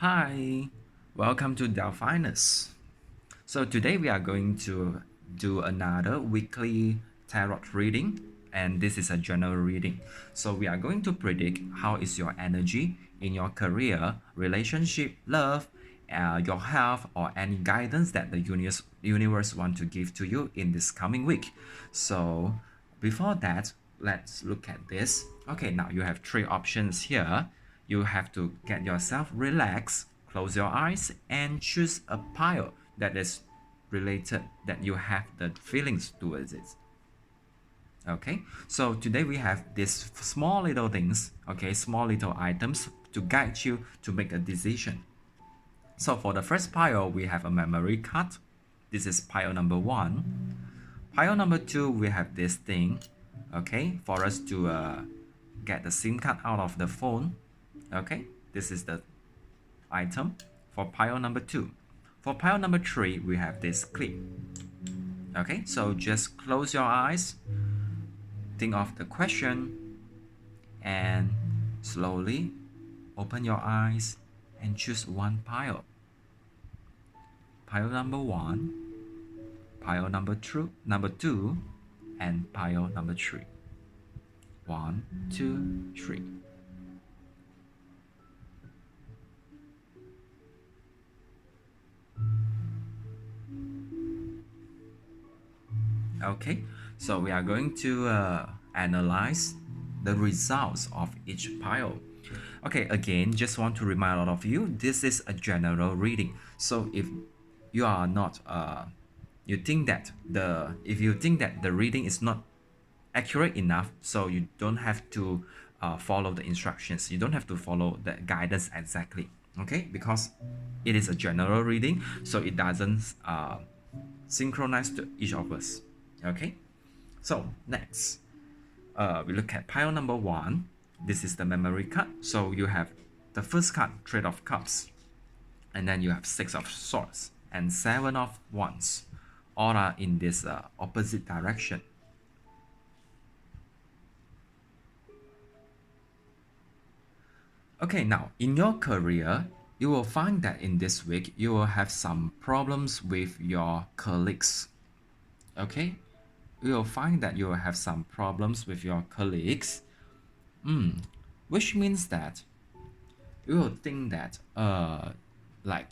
Hi, welcome to Delphinus. So today we are going to do another weekly tarot reading, and this is a general reading. So we are going to predict how is your energy in your career, relationship, love, your health, or any guidance that the universe want to give to you in this coming week. So before that, let's look at this. Okay, now you have three options here. You have to get yourself relaxed, close your eyes, and choose a pile that is related, that you have the feelings towards it. Okay, so today we have these small little things, okay, small little items to guide you to make a decision. So for the first pile, we have a memory card. This is pile number one. Pile number two, we have this thing, okay, for us to get the SIM card out of the phone. Okay, this is the item for pile number two. For pile number three, we have this clip. Okay, so just close your eyes, think of the question, and slowly open your eyes and choose one pile. Pile number one, pile number two, and pile number three. 1, 2, 3. Okay, so we are going to analyze the results of each pile. Okay, again, just want to remind all of you, this is a general reading. So if you are not, you think that if you think that the reading is not accurate enough, so you don't have to follow the instructions. You don't have to follow the guidance exactly. Okay, because it is a general reading, so it doesn't synchronize to each of us. Okay, so next, we look at pile number one. This is the memory card. So you have the first card, Trade of Cups, and then you have Six of Swords and Seven of Wands. All are in this opposite direction. Okay, now in your career, you will find that in this week you will have some problems with your colleagues. Okay, you will find that you will have some problems with your colleagues, which means that you will think that like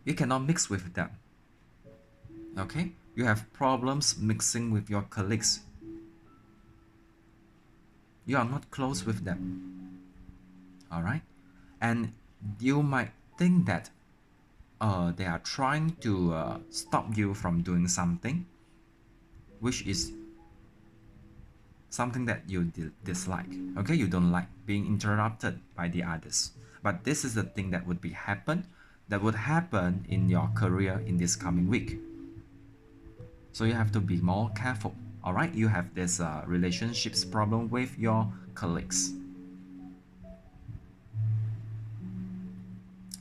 you cannot mix with them. Okay, you have problems mixing with your colleagues. You are not close with them. All right, and you might think that they are trying to stop you from doing something, which is something that you dislike. Okay, you don't like being interrupted by the others. But this is the thing that would happen in your career in this coming week. So you have to be more careful. All right, you have this relationships problem with your colleagues.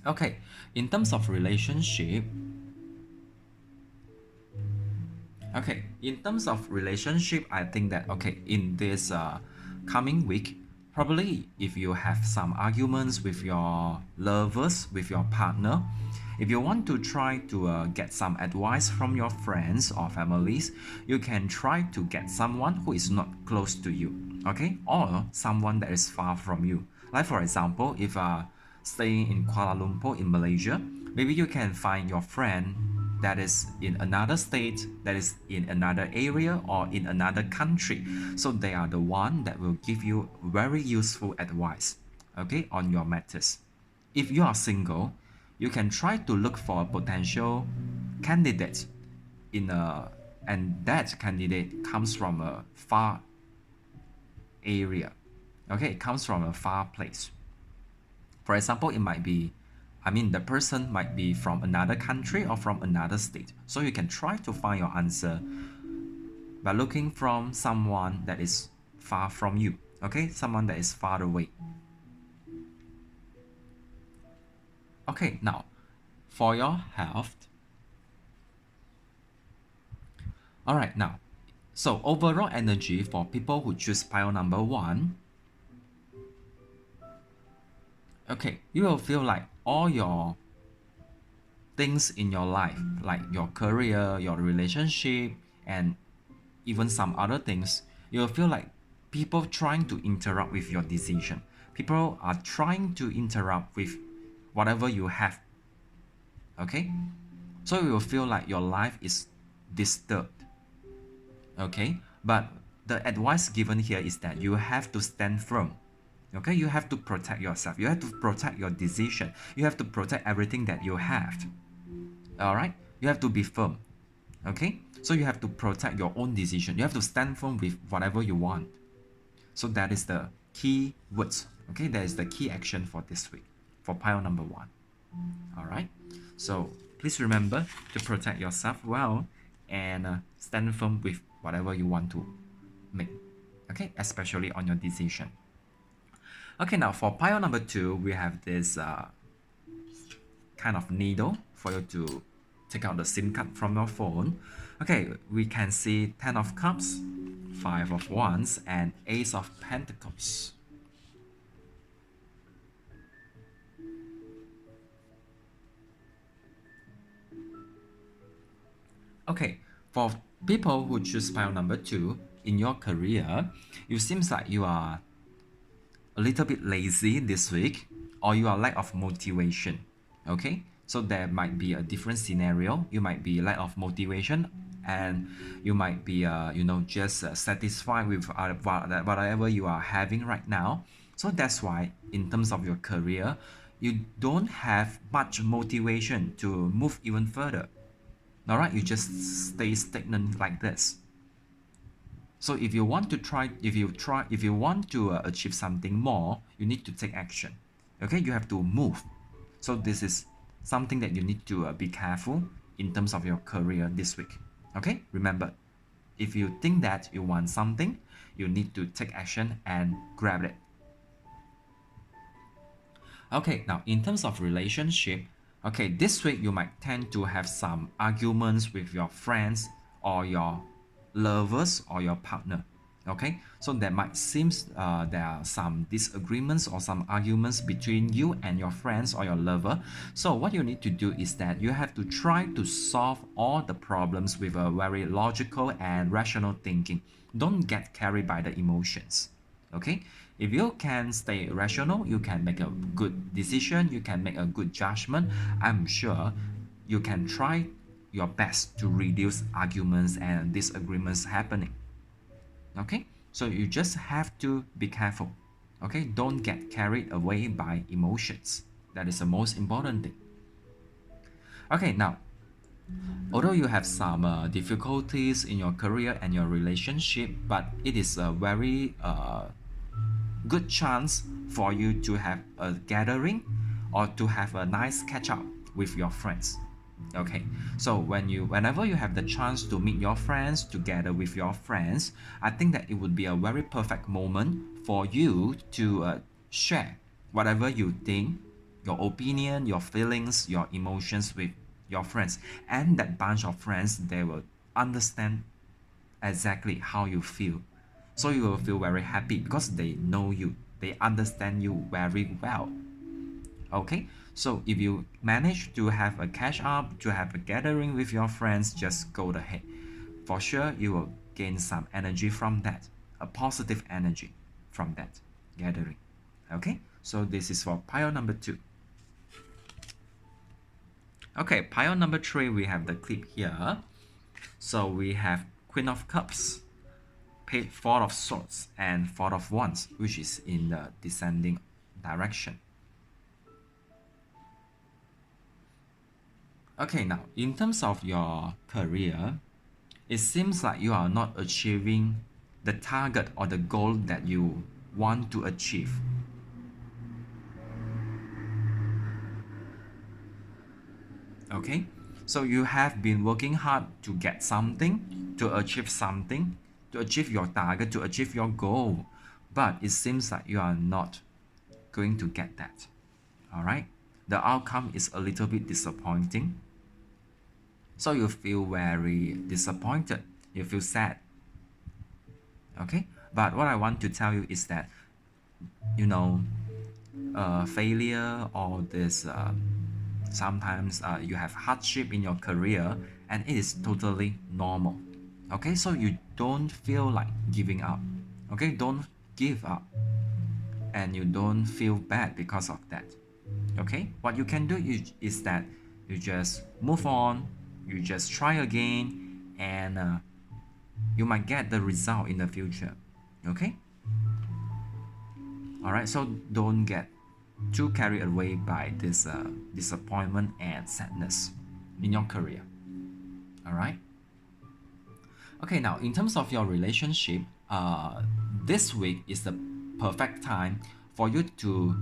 Okay, in terms of relationship, okay, in terms of relationship, I think that okay, in this coming week, probably if you have some arguments with your lovers, with your partner, if you want to try to get some advice from your friends or families, you can try to get someone who is not close to you, okay, or someone that is far from you. Like for example, if staying in Kuala Lumpur in Malaysia, maybe you can find your friend that is in another state, that is in another area or in another country. So they are the one that will give you very useful advice, okay, on your matters. If you are single, you can try to look for a potential candidate in a and that candidate comes from a far area. Okay, it comes from a far place. For example, the person might be from another country or from another state. So you can try to find your answer by looking from someone that is far from you. Okay, someone that is far away. Okay, now for your health. All right, now, so overall energy for people who choose pile number one. Okay, you will feel like all your things in your life, like your career, your relationship, and even some other things, you'll feel like people trying to interrupt with your decision. People are trying to interrupt with whatever you have. Okay? So you will feel like your life is disturbed. Okay? But the advice given here is that you have to stand firm. Okay? You have to protect yourself. You have to protect your decision. You have to protect everything that you have. Alright? You have to be firm. Okay? So you have to protect your own decision. You have to stand firm with whatever you want. So that is the key words. Okay, that is the key action for this week for pile number 1. Alright, so please remember to protect yourself well and stand firm with whatever you want to make. Okay, especially on your decision. Okay, now for pile number 2, we have this kind of needle for you to take out the SIM card from your phone. Okay, we can see 10 of Cups, 5 of Wands, and Ace of Pentacles. Okay, for people who choose pile number 2, in your career, it seems like you are a little bit lazy this week, or you are lack of motivation. Okay, so there might be a different scenario. You might be lack of motivation, and you might be just satisfied with whatever you are having right now. So that's why in terms of your career, you don't have much motivation to move even further. All right, you just stay stagnant like this. So if you want to if you want to achieve something more, you need to take action. Okay, you have to move. So this is something that you need to be careful in terms of your career this week. Okay, remember, if you think that you want something, you need to take action and grab it. Okay, now in terms of relationship, okay, this week you might tend to have some arguments with your friends or your lovers or your partner. Okay, so there might seem there are some disagreements or some arguments between you and your friends or your lover. So what you need to do is that you have to try to solve all the problems with a very logical and rational thinking. Don't get carried by the emotions. Okay, if you can stay rational, you can make a good decision, you can make a good judgment. I'm sure you can try your best to reduce arguments and disagreements happening. Okay, so you just have to be careful. Okay, don't get carried away by emotions. That is the most important thing. Okay, now although you have some difficulties in your career and your relationship, but it is a very good chance for you to have a gathering or to have a nice catch up with your friends. Okay, so whenever you have the chance to meet your friends together with your friends, I think that it would be a very perfect moment for you to share whatever you think, your opinion, your feelings, your emotions with your friends, and that bunch of friends, they will understand exactly how you feel. So you will feel very happy because they know you, they understand you very well. Okay, so if you manage to have a catch up, to have a gathering with your friends, just go ahead. For sure, you will gain some energy from that, a positive energy from that gathering. Okay, so this is for pile number 2. Okay, pile number 3, we have the clip here. So we have Queen of Cups, Four of Swords, and Four of Wands, which is in the descending direction. Okay, now in terms of your career, it seems like you are not achieving the target or the goal that you want to achieve. Okay, so you have been working hard to get something, to achieve something, to achieve your target, to achieve your goal, but it seems like you are not going to get that. All right, the outcome is a little bit disappointing. So you feel very disappointed, you feel sad. Okay, but what I want to tell you is that, you know, failure or this sometimes you have hardship in your career, and it is totally normal. Okay, so you don't feel like giving up. Okay, don't give up, and you don't feel bad because of that. Okay, what you can do is that you just move on, you just try again, and you might get the result in the future. Okay, all right, so don't get too carried away by this disappointment and sadness in your career. All right. Okay, now in terms of your relationship, this week is the perfect time for you to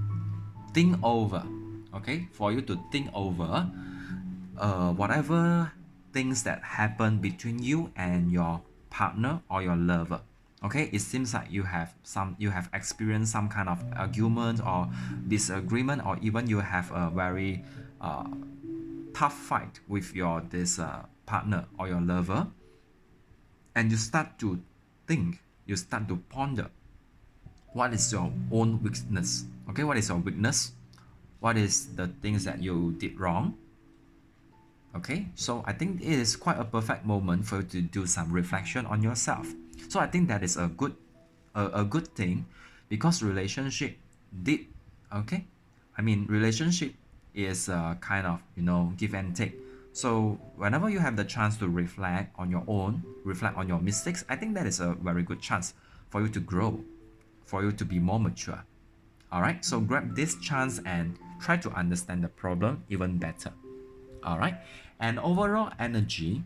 think over. Okay, for you to think over whatever things that happen between you and your partner or your lover. Okay, it seems like you have experienced some kind of argument or disagreement, or even you have a very uh, tough fight with your this partner or your lover, and you start to think, you start to ponder, what is your own weakness? Okay, what is your weakness? What is the things that you did wrong? Okay, so I think it is quite a perfect moment for you to do some reflection on yourself. So I think that is a good thing, because relationship did okay. I mean, relationship is kind of, give and take. So whenever you have the chance to reflect on your own, reflect on your mistakes, I think that is a very good chance for you to grow, for you to be more mature. All right, so grab this chance and try to understand the problem even better. All right, and overall energy.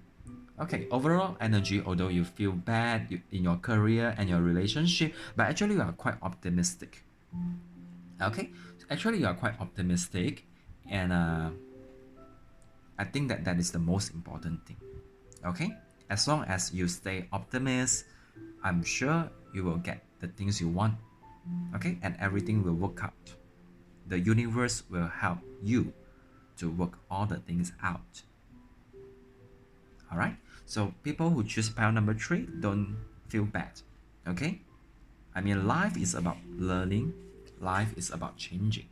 Okay, overall energy, although you feel bad in your career and your relationship, but actually you are quite optimistic. Okay, actually you are quite optimistic, and I think that that is the most important thing. Okay, as long as you stay optimist, I'm sure you will get the things you want. Okay, and everything will work out. The universe will help you to work all the things out. All right, so people who choose pile number 3, don't feel bad. Okay, I mean, life is about learning, life is about changing.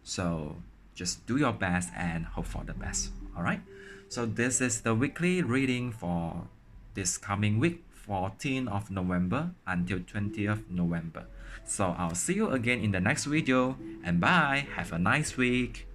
So just do your best and hope for the best. All right, so this is the weekly reading for this coming week, 14th of November until 20th November. So I'll see you again in the next video, and bye, have a nice week.